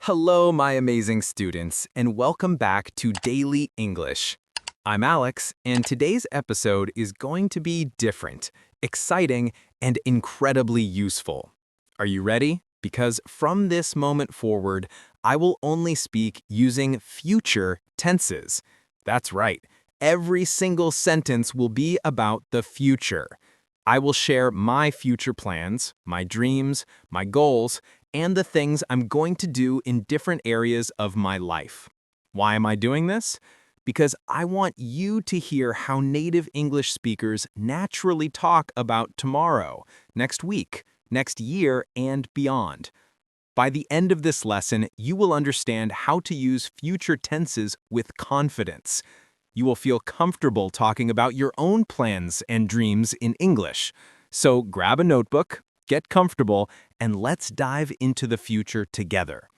Hello, my amazing students, and welcome back to Daily English. I'm Alex, and today's episode is going to be different, exciting, and incredibly useful. Are you ready? Because from this moment forward, I will only speak using future tenses. That's right, every single sentence will be about the future. I will share my future plans, my dreams, my goals, and the things I'm going to do in different areas of my life. Why am I doing this? Because I want you to hear how native English speakers naturally talk about tomorrow, next week, next year, and beyond. By the end of this lesson, you will understand how to use future tenses with confidence. You will feel comfortable talking about your own plans and dreams in English. So grab a notebook, get comfortable, and let's dive into the future together.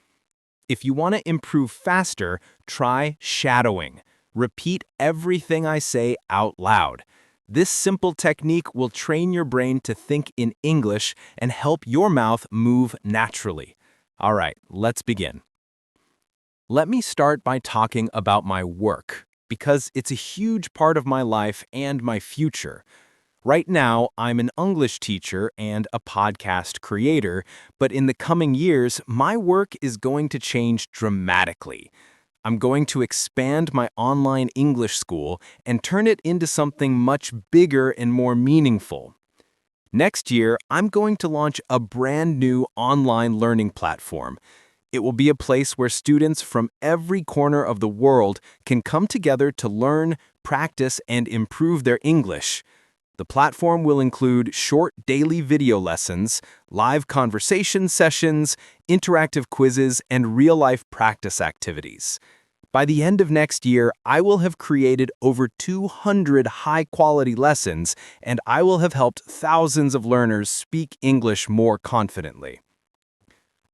If you want to improve faster, try shadowing. Repeat everything I say out loud. This simple technique will train your brain to think in English and help your mouth move naturally. All right, let's begin. Let me start by talking about my work, because it's a huge part of my life and my future. Right now, I'm an English teacher and a podcast creator, but in the coming years, my work is going to change dramatically. I'm going to expand my online English school and turn it into something much bigger and more meaningful. Next year, I'm going to launch a brand new online learning platform. It will be a place where students from every corner of the world can come together to learn, practice, and improve their English. The platform will include short daily video lessons, live conversation sessions, interactive quizzes, and real-life practice activities. By the end of next year, I will have created over 200 high-quality lessons, and I will have helped thousands of learners speak English more confidently.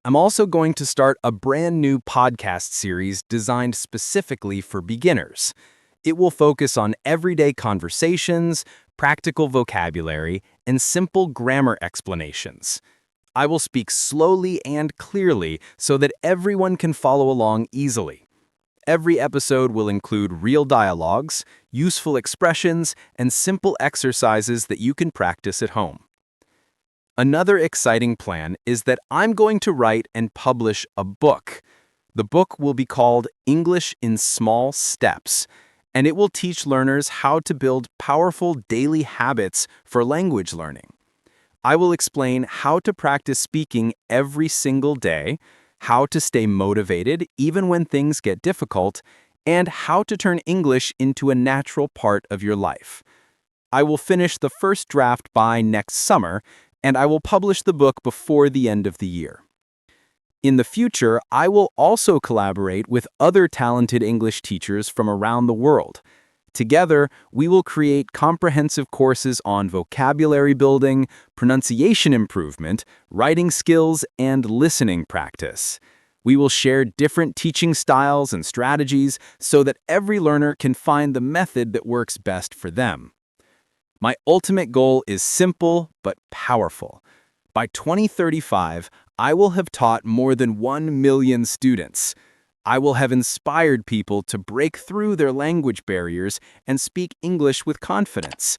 I'm also going to start a brand new podcast series designed specifically for beginners. It will focus on everyday conversations, practical vocabulary, and simple grammar explanations. I will speak slowly and clearly so that everyone can follow along easily. Every episode will include real dialogues, useful expressions, and simple exercises that you can practice at home. Another exciting plan is that I'm going to write and publish a book. The book will be called English in Small Steps, and it will teach learners how to build powerful daily habits for language learning. I will explain how to practice speaking every single day, how to stay motivated even when things get difficult, and how to turn English into a natural part of your life. I will finish the first draft by next summer, and I will publish the book before the end of the year. In the future, I will also collaborate with other talented English teachers from around the world. Together, we will create comprehensive courses on vocabulary building, pronunciation improvement, writing skills, and listening practice. We will share different teaching styles and strategies so that every learner can find the method that works best for them. My ultimate goal is simple but powerful. By 2035, I will have taught more than 1 million students. I will have inspired people to break through their language barriers and speak English with confidence.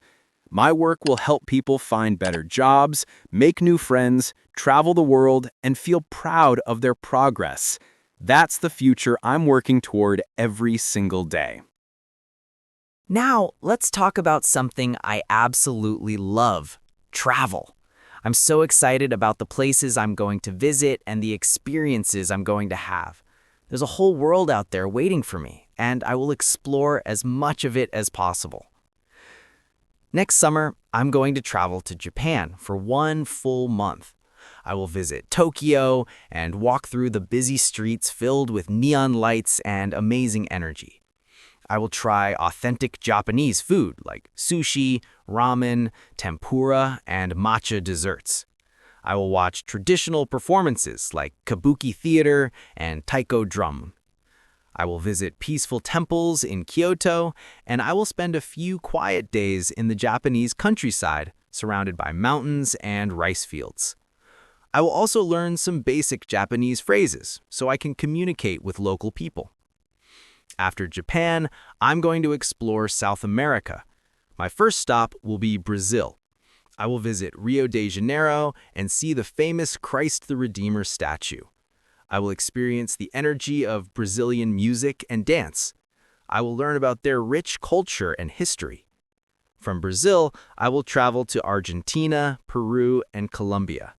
My work will help people find better jobs, make new friends, travel the world, and feel proud of their progress. That's the future I'm working toward every single day. Now, let's talk about something I absolutely love: travel. I'm so excited about the places I'm going to visit and the experiences I'm going to have. There's a whole world out there waiting for me, and I will explore as much of it as possible. Next summer, I'm going to travel to Japan for 1 full month. I will visit Tokyo and walk through the busy streets filled with neon lights and amazing energy. I will try authentic Japanese food like sushi, ramen, tempura, and matcha desserts. I will watch traditional performances like kabuki theater and taiko drum. I will visit peaceful temples in Kyoto, and I will spend a few quiet days in the Japanese countryside, surrounded by mountains and rice fields. I will also learn some basic Japanese phrases so I can communicate with local people. After Japan, I'm going to explore South America. My first stop will be Brazil. I will visit Rio de Janeiro and see the famous Christ the Redeemer statue. I will experience the energy of Brazilian music and dance. I will learn about their rich culture and history. From Brazil, I will travel to Argentina, Peru, and Colombia.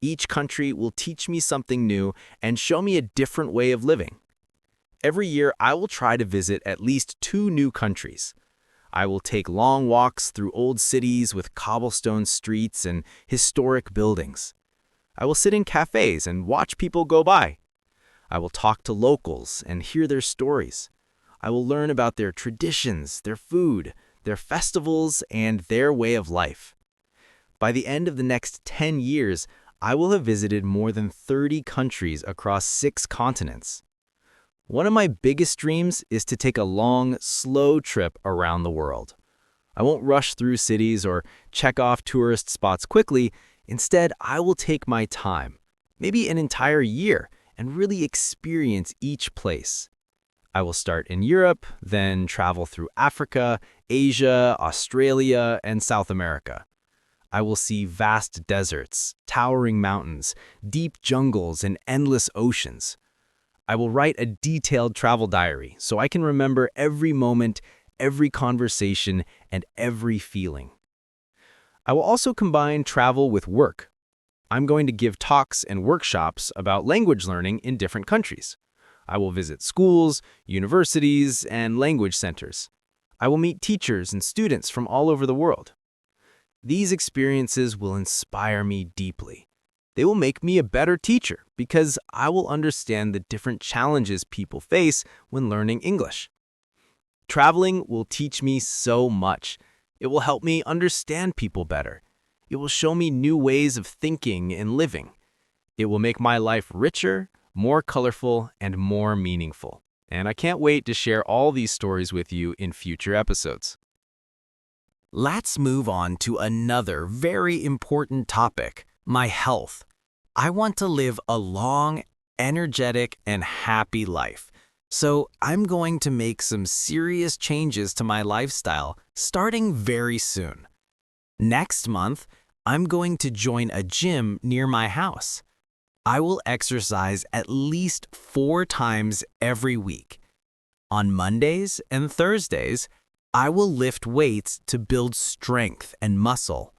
Each country will teach me something new and show me a different way of living. Every year, I will try to visit at least 2 new countries. I will take long walks through old cities with cobblestone streets and historic buildings. I will sit in cafes and watch people go by. I will talk to locals and hear their stories. I will learn about their traditions, their food, their festivals, and their way of life. By the end of the next 10 years, I will have visited more than 30 countries across 6 continents. One of my biggest dreams is to take a long, slow trip around the world. I won't rush through cities or check off tourist spots quickly. Instead, I will take my time, maybe an entire year, and really experience each place. I will start in Europe, then travel through Africa, Asia, Australia, and South America. I will see vast deserts, towering mountains, deep jungles, and endless oceans. I will write a detailed travel diary so I can remember every moment, every conversation, and every feeling. I will also combine travel with work. I'm going to give talks and workshops about language learning in different countries. I will visit schools, universities, and language centers. I will meet teachers and students from all over the world. These experiences will inspire me deeply. They will make me a better teacher because I will understand the different challenges people face when learning English. Traveling will teach me so much. It will help me understand people better. It will show me new ways of thinking and living. It will make my life richer, more colorful, and more meaningful. And I can't wait to share all these stories with you in future episodes. Let's move on to another very important topic, my health. I want to live a long, energetic, and happy life. So I'm going to make some serious changes to my lifestyle starting very soon. Next month, I'm going to join a gym near my house. I will exercise at least 4 times every week. On Mondays and Thursdays, I will lift weights to build strength and muscle.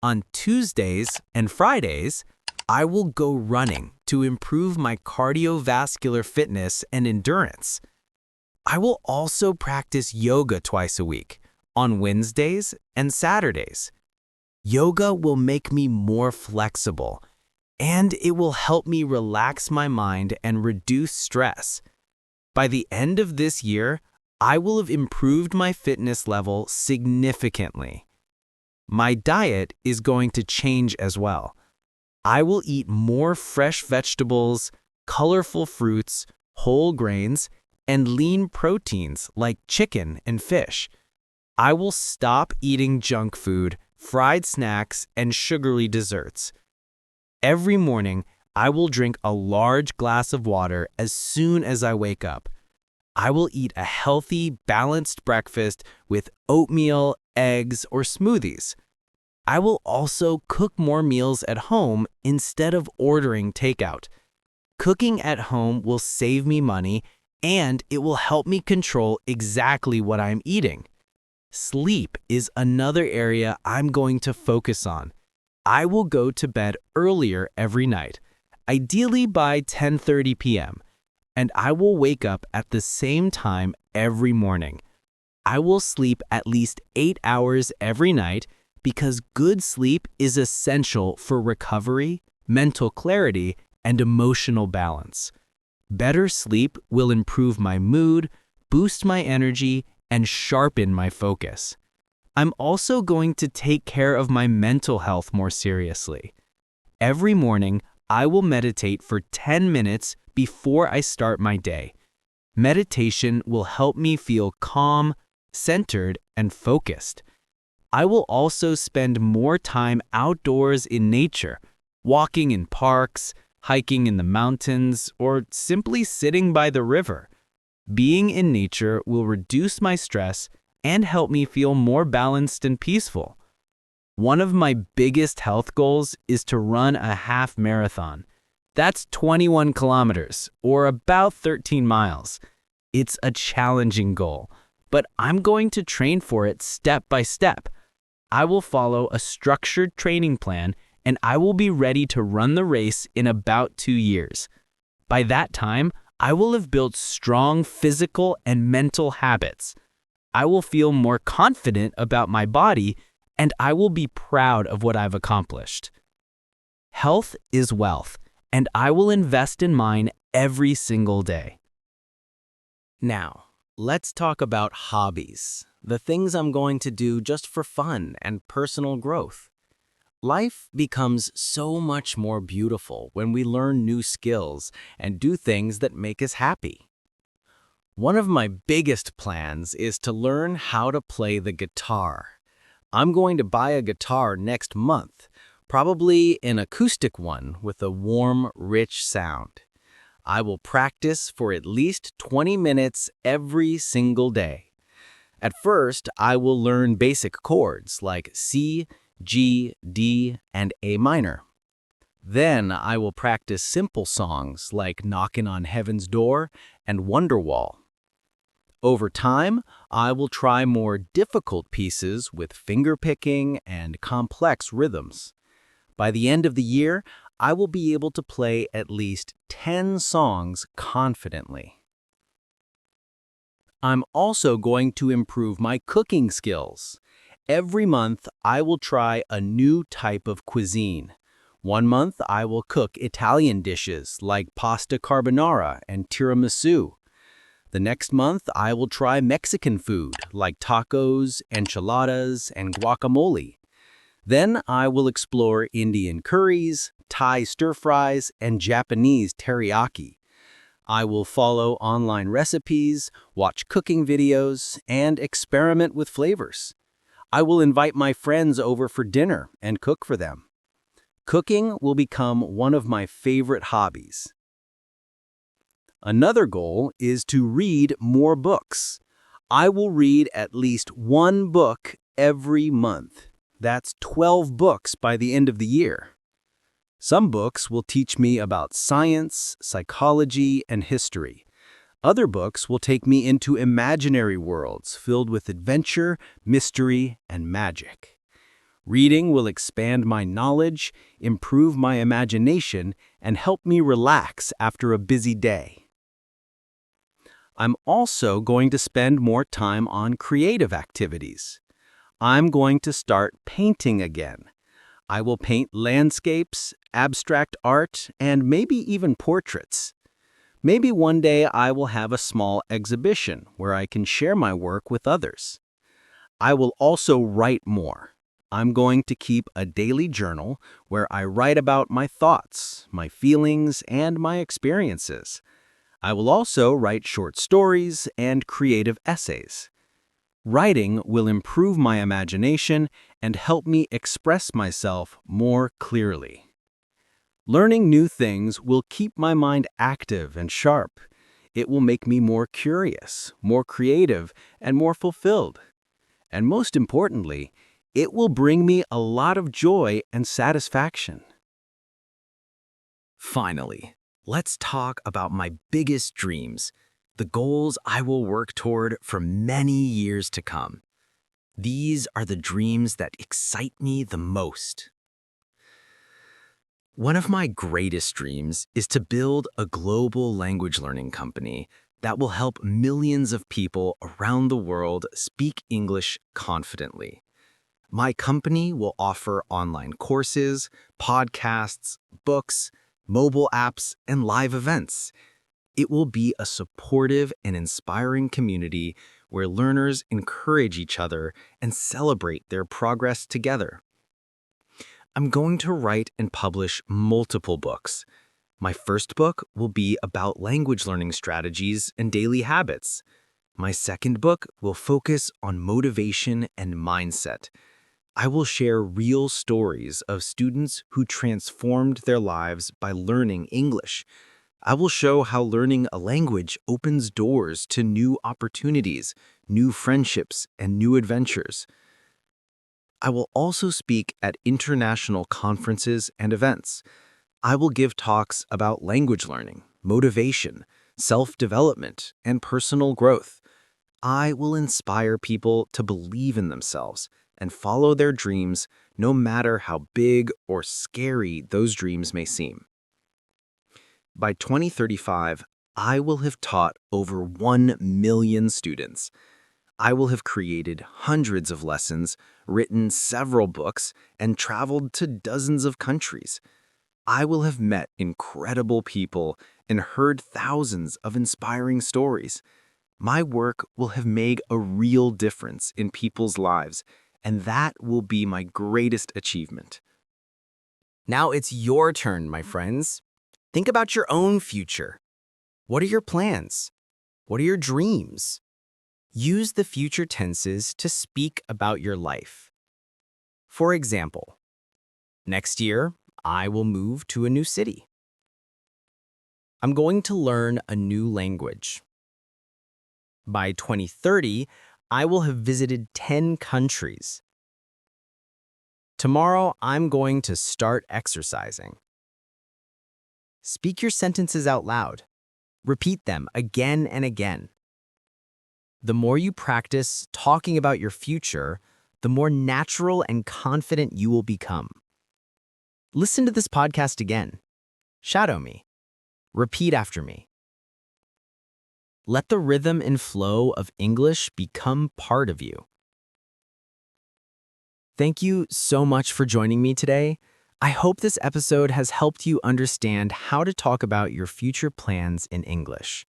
On Tuesdays and Fridays, I will go running to improve my cardiovascular fitness and endurance. I will also practice yoga twice a week, on Wednesdays and Saturdays. Yoga will make me more flexible, and it will help me relax my mind and reduce stress. By the end of this year, I will have improved my fitness level significantly. My diet is going to change as well. I will eat more fresh vegetables, colorful fruits, whole grains, and lean proteins like chicken and fish. I will stop eating junk food, fried snacks, and sugary desserts. Every morning, I will drink a large glass of water as soon as I wake up. I will eat a healthy, balanced breakfast with oatmeal, eggs, or smoothies. I will also cook more meals at home instead of ordering takeout. Cooking at home will save me money, and it will help me control exactly what I'm eating. Sleep is another area I'm going to focus on. I will go to bed earlier every night, ideally by 10:30 p.m., and I will wake up at the same time every morning. I will sleep at least 8 hours every night because good sleep is essential for recovery, mental clarity, and emotional balance. Better sleep will improve my mood, boost my energy, and sharpen my focus. I'm also going to take care of my mental health more seriously. Every morning, I will meditate for 10 minutes before I start my day. Meditation will help me feel calm, centered, and focused. I will also spend more time outdoors in nature, walking in parks, hiking in the mountains, or simply sitting by the river. Being in nature will reduce my stress and help me feel more balanced and peaceful. One of my biggest health goals is to run a half marathon. That's 21 kilometers, or about 13 miles. It's a challenging goal, but I'm going to train for it step by step. I will follow a structured training plan, and I will be ready to run the race in about 2 years. By that time, I will have built strong physical and mental habits. I will feel more confident about my body, and I will be proud of what I've accomplished. Health is wealth, and I will invest in mine every single day. Now, let's talk about hobbies, the things I'm going to do just for fun and personal growth. Life becomes so much more beautiful when we learn new skills and do things that make us happy. One of my biggest plans is to learn how to play the guitar. I'm going to buy a guitar next month, probably an acoustic one with a warm, rich sound. I will practice for at least 20 minutes every single day. At first, I will learn basic chords like C, G, D, and A minor. Then I will practice simple songs like Knockin' on Heaven's Door and Wonderwall. Over time, I will try more difficult pieces with fingerpicking and complex rhythms. By the end of the year, I will be able to play at least 10 songs confidently. I'm also going to improve my cooking skills. Every month, I will try a new type of cuisine. One month, I will cook Italian dishes like pasta carbonara and tiramisu. The next month, I will try Mexican food like tacos, enchiladas, and guacamole. Then I will explore Indian curries, Thai stir-fries, and Japanese teriyaki. I will follow online recipes, watch cooking videos, and experiment with flavors. I will invite my friends over for dinner and cook for them. Cooking will become one of my favorite hobbies. Another goal is to read more books. I will read at least one book every month. That's 12 books by the end of the year. Some books will teach me about science, psychology, and history. Other books will take me into imaginary worlds filled with adventure, mystery, and magic. Reading will expand my knowledge, improve my imagination, and help me relax after a busy day. I'm also going to spend more time on creative activities. I'm going to start painting again. I will paint landscapes, abstract art, and maybe even portraits. Maybe one day I will have a small exhibition where I can share my work with others. I will also write more. I'm going to keep a daily journal where I write about my thoughts, my feelings, and my experiences. I will also write short stories and creative essays. Writing will improve my imagination and help me express myself more clearly. Learning new things will keep my mind active and sharp. It will make me more curious, more creative, and more fulfilled. And most importantly, it will bring me a lot of joy and satisfaction. Finally, let's talk about my biggest dreams, the goals I will work toward for many years to come. These are the dreams that excite me the most. One of my greatest dreams is to build a global language learning company that will help millions of people around the world speak English confidently. My company will offer online courses, podcasts, books, mobile apps, and live events. It will be a supportive and inspiring community where learners encourage each other and celebrate their progress together. I'm going to write and publish multiple books. My first book will be about language learning strategies and daily habits. My second book will focus on motivation and mindset. I will share real stories of students who transformed their lives by learning English. I will show how learning a language opens doors to new opportunities, new friendships, and new adventures. I will also speak at international conferences and events. I will give talks about language learning, motivation, self-development, and personal growth. I will inspire people to believe in themselves and follow their dreams no matter how big or scary those dreams may seem. By 2035, I will have taught over 1 million students. I will have created hundreds of lessons, written several books, and traveled to dozens of countries. I will have met incredible people and heard thousands of inspiring stories. My work will have made a real difference in people's lives, and that will be my greatest achievement. Now it's your turn, my friends. Think about your own future. What are your plans? What are your dreams? Use the future tenses to speak about your life. For example, next year, I will move to a new city. I'm going to learn a new language. By 2030, I will have visited 10 countries. Tomorrow, I'm going to start exercising. Speak your sentences out loud. Repeat them again and again. The more you practice talking about your future, the more natural and confident you will become. Listen to this podcast again. Shadow me. Repeat after me. Let the rhythm and flow of English become part of you. Thank you so much for joining me today. I hope this episode has helped you understand how to talk about your future plans in English.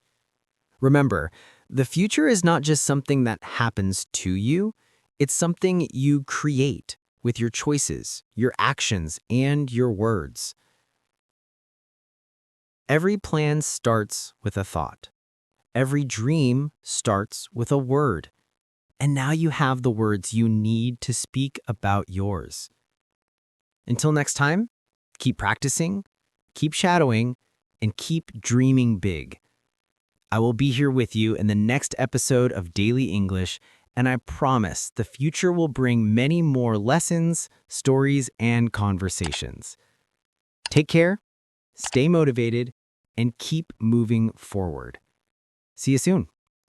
Remember, the future is not just something that happens to you, it's something you create with your choices, your actions, and your words. Every plan starts with a thought. Every dream starts with a word. And now you have the words you need to speak about yours. Until next time, keep practicing, keep shadowing, and keep dreaming big. I will be here with you in the next episode of Daily English, and I promise the future will bring many more lessons, stories, and conversations. Take care, stay motivated, and keep moving forward. See you soon.